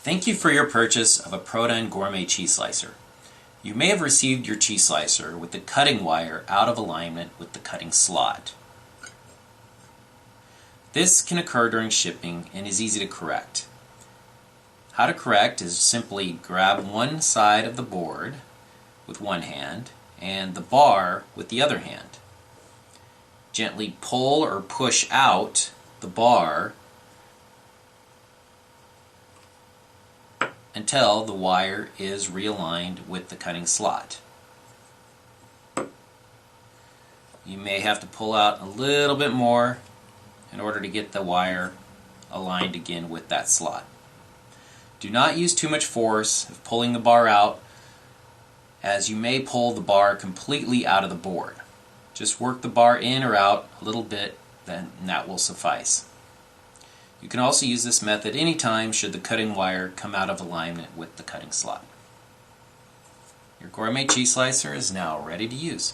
Thank you for your purchase of a Prodyne Gourmet Cheese Slicer. You may have received your cheese slicer with the cutting wire out of alignment with the cutting slot. This can occur during shipping and is easy to correct. How to correct is simply grab one side of the board with one hand and the bar with the other hand. Gently pull or push out the bar until the wire is realigned with the cutting slot. You may have to pull out a little bit more in order to get the wire aligned again with that slot. Do not use too much force of pulling the bar out, as you may pull the bar completely out of the board. Just work the bar in or out a little bit, then that will suffice. You can also use this method anytime should the cutting wire come out of alignment with the cutting slot. Your gourmet cheese slicer is now ready to use.